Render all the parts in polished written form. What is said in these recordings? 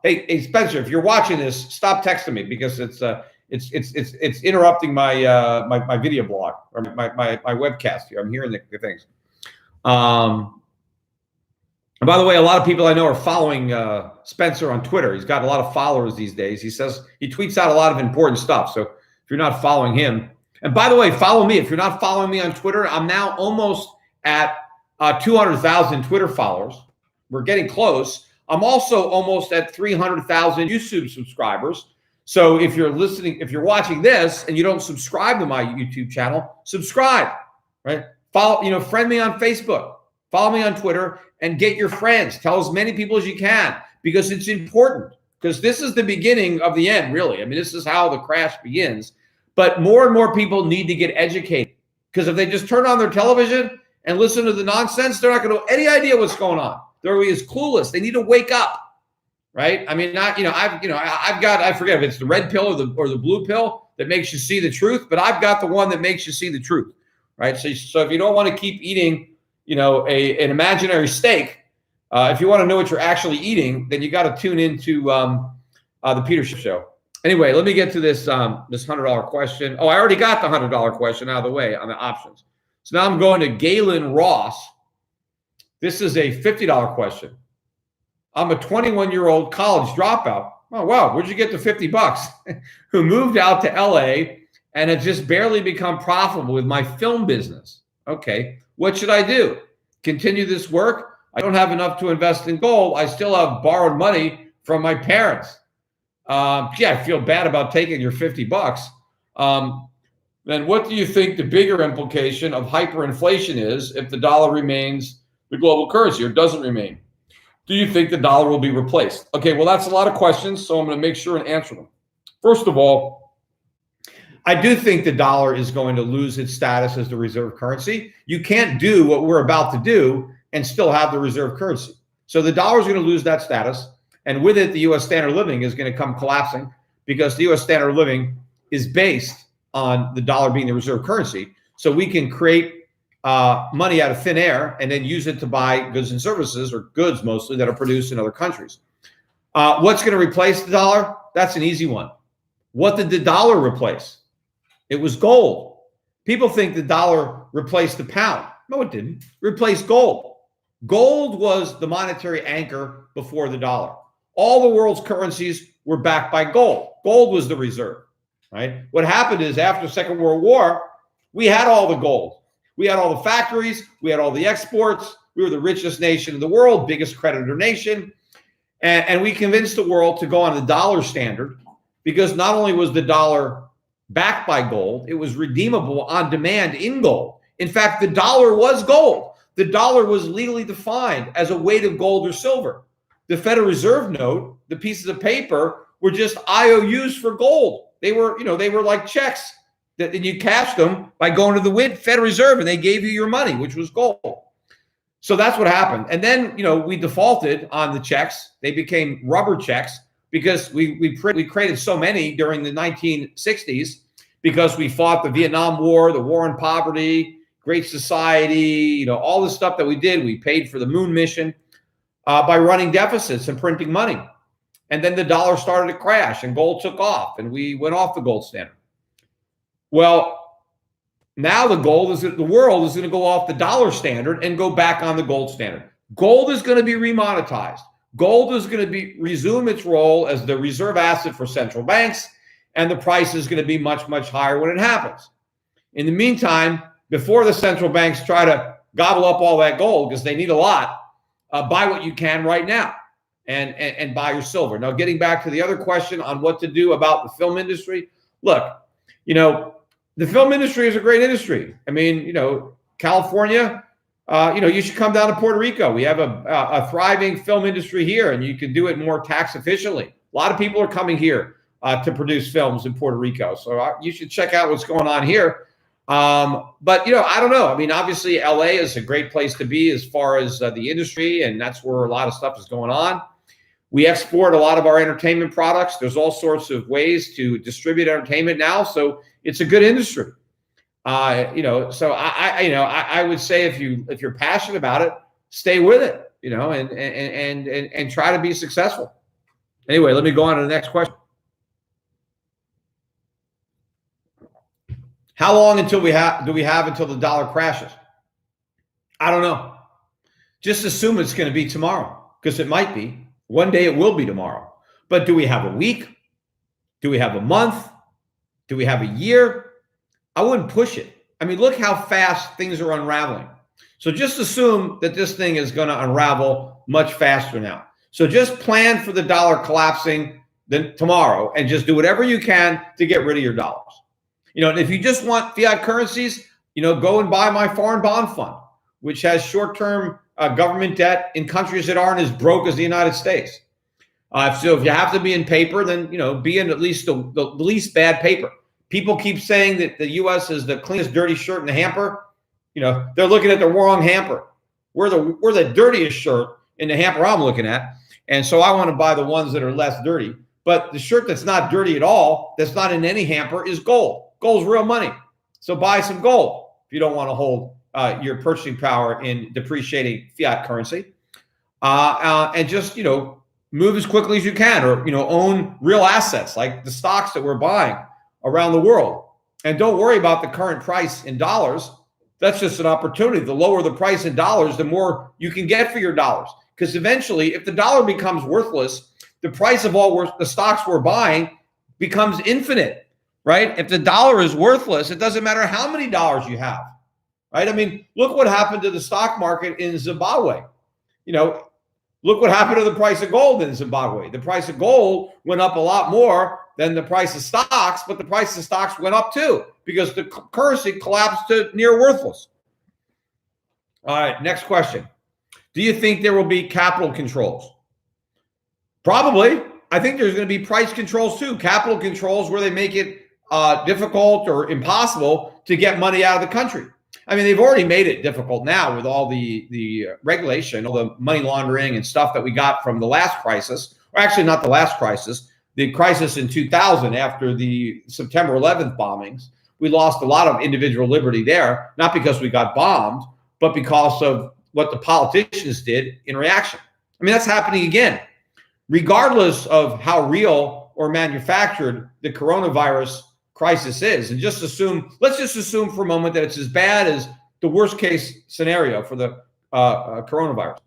Hey, Spencer, if you're watching this, stop texting me because it's interrupting my my video blog or my webcast here. I'm hearing the things. And by the way, a lot of people I know are following Spencer on Twitter. He's got a lot of followers these days. He says he tweets out a lot of important stuff. So if you're not following him, and by the way, follow me. If you're not following me on Twitter, I'm now almost at 200,000 Twitter followers. We're getting close. I'm also almost at 300,000 YouTube subscribers. So if you're listening, if you're watching this and you don't subscribe to my YouTube channel, subscribe, right? Follow, friend me on Facebook, follow me on Twitter, and get your friends. Tell as many people as you can because it's important. Because this is the beginning of the end, really. I mean, this is how the crash begins. But more and more people need to get educated because if they just turn on their television and listen to the nonsense, they're not going to have any idea what's going on. They're always clueless. They need to wake up, right? I mean, I've got, I forget if it's the red pill or the blue pill that makes you see the truth, but I've got the one that makes you see the truth, right? So if you don't want to keep eating, an imaginary steak, if you want to know what you're actually eating, then you got to tune into the Peter Schiff Show. Anyway, let me get to this $100 question. Oh, I already got the $100 question out of the way on the options. So now I'm going to Galen Ross. This is a $50 question. I'm a 21-year-old college dropout. Oh, wow. Where'd you get the $50? Who moved out to LA and had just barely become profitable with my film business. Okay. What should I do? Continue this work? I don't have enough to invest in gold. I still have borrowed money from my parents. I feel bad about taking your $50. Then what do you think the bigger implication of hyperinflation is if the dollar remains the global currency or doesn't remain? Do you think the dollar will be replaced? Okay, well, that's a lot of questions, so I'm going to make sure and answer them. First of all, I do think the dollar is going to lose its status as the reserve currency. You can't do what we're about to do and still have the reserve currency. So the dollar is going to lose that status. And with it, the U.S. standard of living is going to come collapsing because the U.S. standard of living is based on the dollar being the reserve currency. So we can create money out of thin air and then use it to buy goods and services, or goods mostly, that are produced in other countries. What's going to replace the dollar? That's an easy one. What did the dollar replace? It was gold. People think the dollar replaced the pound. No, it didn't. It replaced gold. Gold was the monetary anchor before the dollar. All the world's currencies were backed by gold. Gold was the reserve, right? What happened is after the Second World War, we had all the gold. We had all the factories. We had all the exports. We were the richest nation in the world, biggest creditor nation. And we convinced the world to go on the dollar standard because not only was the dollar backed by gold, it was redeemable on demand in gold. In fact, the dollar was gold. The dollar was legally defined as a weight of gold or silver. The Federal Reserve note, the pieces of paper, were just IOUs for gold. They were, they were like checks that you cashed them by going to the Federal Reserve and they gave you your money, which was gold. So that's what happened. And then, we defaulted on the checks. They became rubber checks because we created so many during the 1960s because we fought the Vietnam War, the war on poverty, Great Society, all the stuff that we did. We paid for the moon mission by running deficits and printing money. And then the dollar started to crash and gold took off and we went off the gold standard. Well, now the world is going to go off the dollar standard and go back on the gold standard. Gold is going to be remonetized. Gold is going to resume its role as the reserve asset for central banks, and the price is going to be much, much higher when it happens. In the meantime, before the central banks try to gobble up all that gold, because they need a lot, buy what you can right now and buy your silver. Now, getting back to the other question on what to do about the film industry, look, the film industry is a great industry. I mean, California, you should come down to Puerto Rico. We have a thriving film industry here, and you can do it more tax efficiently. A lot of people are coming here to produce films in Puerto Rico. So you should check out what's going on here. But, I don't know. I mean, obviously, LA is a great place to be as far as the industry, and that's where a lot of stuff is going on. We export a lot of our entertainment products. There's all sorts of ways to distribute entertainment now. So it's a good industry. So I would say if you're passionate about it, stay with it, and try to be successful. Anyway, let me go on to the next question. How long until do we have until the dollar crashes? I don't know. Just assume it's going to be tomorrow, because it might be. One day it will be tomorrow. But do we have a week? Do we have a month? Do we have a year? I wouldn't push it. I mean, look how fast things are unraveling. So just assume that this thing is going to unravel much faster now. So just plan for the dollar collapsing tomorrow and just do whatever you can to get rid of your dollars. You know, and if you just want fiat currencies, you know, go and buy my foreign bond fund, which has short-term government debt in countries that aren't as broke as the United States. So if you have to be in paper, then, you know, be in at least the least bad paper. People keep saying that the U.S. is the cleanest, dirty shirt in the hamper. You know, they're looking at the wrong hamper. We're the dirtiest shirt in the hamper I'm looking at. And so I want to buy the ones that are less dirty. But the shirt that's not dirty at all, that's not in any hamper, is gold. Gold's real money. So buy some gold if you don't want to hold your purchasing power in depreciating fiat currency. And just, you know, move as quickly as you can, or, you know, own real assets like the stocks that we're buying around the world. And don't worry about the current price in dollars. That's just an opportunity. The lower the price in dollars, the more you can get for your dollars. Because eventually, if the dollar becomes worthless, the price of all the stocks we're buying becomes infinite, right? If the dollar is worthless, it doesn't matter how many dollars you have, right? I mean, look what happened to the stock market in Zimbabwe. You know, look what happened to the price of gold in Zimbabwe. The price of gold went up a lot more than the price of stocks, but the price of stocks went up too because the currency collapsed to near worthless. All right, next question. Do you think there will be capital controls? Probably. I think there's going to be price controls too. Capital controls where they make it difficult or impossible to get money out of the country. I mean, they've already made it difficult now with all the regulation, all the money laundering and stuff that we got from the last crisis, or actually not the last crisis, the crisis in 2000 after the September 11th bombings. We lost a lot of individual liberty there, not because we got bombed, but because of what the politicians did in reaction. I mean, that's happening again. Regardless of how real or manufactured the coronavirus crisis is, and let's just assume for a moment that it's as bad as the worst case scenario for the coronavirus.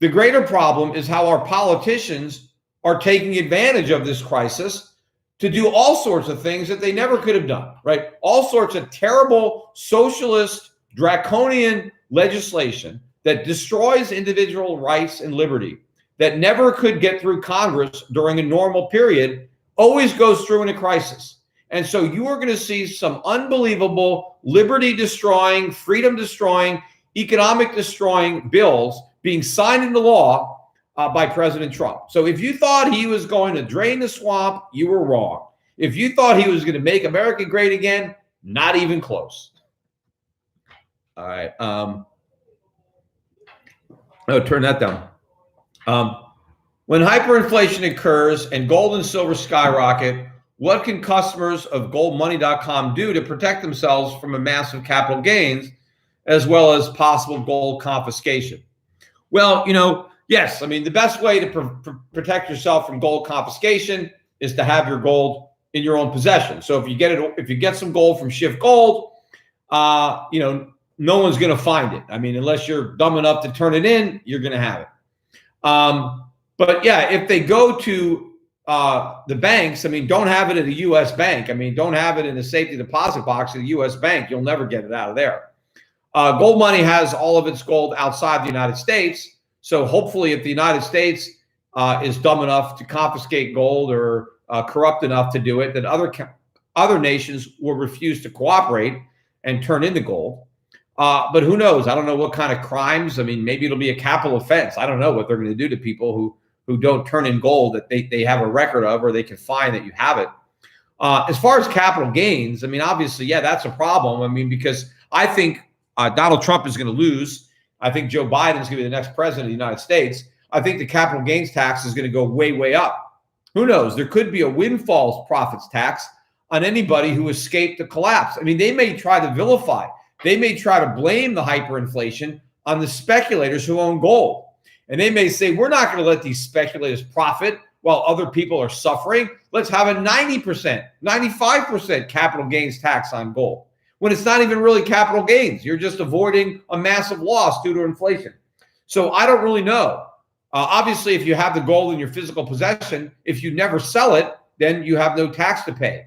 The greater problem is how our politicians are taking advantage of this crisis to do all sorts of things that they never could have done, right? All sorts of terrible socialist, draconian legislation that destroys individual rights and liberty that never could get through Congress during a normal period always goes through in a crisis. And so you are going to see some unbelievable liberty-destroying, freedom-destroying, economic-destroying bills being signed into law by President Trump. So if you thought he was going to drain the swamp, you were wrong. If you thought he was going to make America great again, not even close. All right. Turn that down. When hyperinflation occurs and gold and silver skyrocket, what can customers of goldmoney.com do to protect themselves from a massive capital gains as well as possible gold confiscation? Well, you know, yes, I mean, the best way to protect yourself from gold confiscation is to have your gold in your own possession. So if you get some gold from Schiff Gold, you know, no one's going to find it. I mean, unless you're dumb enough to turn it in, you're going to have it. But yeah, if they go to the banks, I mean, don't have it at a U.S. bank. I mean, don't have it in a safety deposit box at a U.S. bank. You'll never get it out of there. Gold Money has all of its gold outside the United States. So hopefully if the United States is dumb enough to confiscate gold or corrupt enough to do it, then other nations will refuse to cooperate and turn in the gold. But who knows? I don't know what kind of crimes. I mean, maybe it'll be a capital offense. I don't know what they're going to do to people who don't turn in gold that they have a record of, or they can find that you have it. As far as capital gains, I mean, obviously, yeah, that's a problem. I mean, because I think Donald Trump is going to lose. I think Joe Biden is going to be the next president of the United States. I think the capital gains tax is going to go way, way up. Who knows? There could be a windfall profits tax on anybody who escaped the collapse. I mean, they may try to vilify. They may try to blame the hyperinflation on the speculators who own gold. And they may say, we're not going to let these speculators profit while other people are suffering. Let's have a 90%, 95% capital gains tax on gold, when it's not even really capital gains. You're just avoiding a massive loss due to inflation. So I don't really know. Obviously, if you have the gold in your physical possession, if you never sell it, then you have no tax to pay.